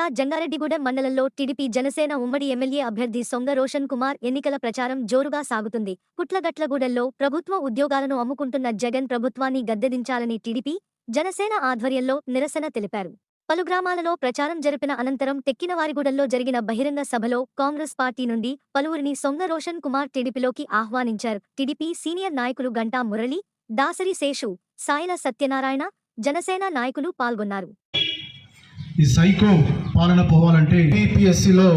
జిల్లా జంగారెడ్డిగూడెం మండలంలో టీడీపీ జనసేన ఉమ్మడి ఎమ్మెల్యే అభ్యర్థి సొంగ రోషన్ కుమార్ ఎన్నికల ప్రచారం జోరుగా సాగుతుంది. పుట్లగట్లగూడెంలో ప్రభుత్వ ఉద్యోగాలను అమ్ముకుంటున్న జగన్ ప్రభుత్వాన్ని గద్దెదించాలని టీడీపీ, జనసేన ఆధ్వర్యంలో నిరసన తెలిపారు. పలు గ్రామాలలో ప్రచారం జరిపిన అనంతరం తెక్కినవారిగూడెంలో జరిగిన బహిరంగ సభలో కాంగ్రెస్ పార్టీ నుండి పలువురిని సొంగ రోషన్ కుమార్ టీడీపీలోకి ఆహ్వానించారు. టీడీపీ సీనియర్ నాయకులు గంటా మురళి, దాసరి శేషు, సాయిల సత్యనారాయణ, జనసేన నాయకులు పాల్గొన్నారు. ఈ సైకో పాలన పోవాలంటే టీపీఎస్సీలో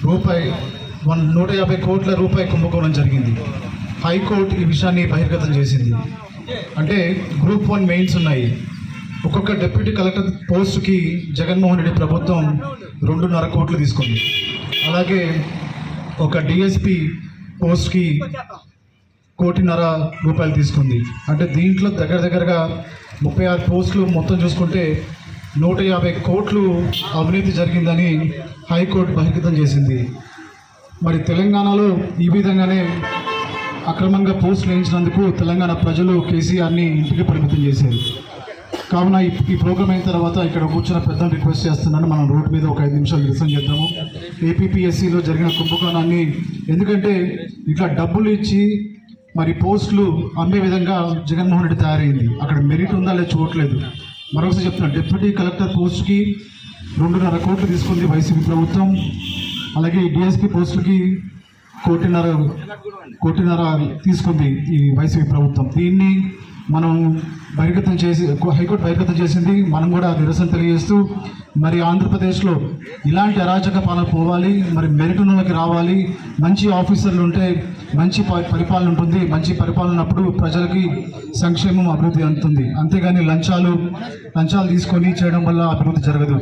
₹150 కోట్ల కుంభకోణం జరిగింది. హైకోర్టు ఈ విషయాన్ని బహిర్గతం చేసింది. అంటే గ్రూప్ 1 మెయిన్స్ ఉన్నాయి. ఒక్కొక్క డిప్యూటీ కలెక్టర్ పోస్టుకి జగన్మోహన్ రెడ్డి ప్రభుత్వం 2.5 కోట్లు తీసుకుంది. అలాగే ఒక డిఎస్పీ పోస్ట్కి ₹1.5 కోటి తీసుకుంది. అంటే దీంట్లో దగ్గరగా 36 పోస్టులు మొత్తం చూసుకుంటే 150 కోట్లు అవినీతి జరిగిందని హైకోర్టు బహిర్గతం చేసింది. మరి తెలంగాణలో ఈ విధంగానే అక్రమంగా పోస్టులు వేయించినందుకు తెలంగాణ ప్రజలు కేసీఆర్ని ఇంటికి పరిమితం చేశారు. కావున ఈ ప్రోగ్రామ్ అయిన తర్వాత ఇక్కడ కూర్చున్న పెద్దలు రిక్వెస్ట్ చేస్తున్నాను, మనం రోడ్డు మీద ఒక 5 నిమిషాలు నిరసన చేద్దాము. ఏపీపీఎస్సీలో జరిగిన కుంభకోణాన్ని, ఎందుకంటే ఇట్లా డబ్బులు ఇచ్చి మరి పోస్టులు అమ్మే విధంగా జగన్మోహన్ రెడ్డి తయారైంది. అక్కడ మెరిట్ ఉందా లేదా చూడట్లేదు. మరొకసారి చెప్తున్నాను, డిప్యూటీ కలెక్టర్ పోస్టుకి 2.5 కోట్లు తీసుకుంది వైసీపీ ప్రభుత్వం. అలాగే డిఎస్పీ పోస్టులకి ₹1.5 తీసుకుంది ఈ వైసీపీ ప్రభుత్వం. దీన్ని మనం బహిర్గతం చేసి హైకోర్టు బహిర్గతం చేసింది. మనం కూడా నిరసన తెలియజేస్తూ మరి ఆంధ్రప్రదేశ్లో ఇలాంటి అరాచక పాలన పోవాలి, మరి మెరిట్ ఉన్నకి రావాలి. మంచి ఆఫీసర్లు ఉంటే మంచి పరిపాలన ఉంటుంది. మంచి పరిపాలన ఉన్నప్పుడు ప్రజలకి సంక్షేమం, అభివృద్ధి అందుతుంది. అంతేగాని లంచాలు తీసుకొని చేయడం వల్ల అభివృద్ధి జరగదు.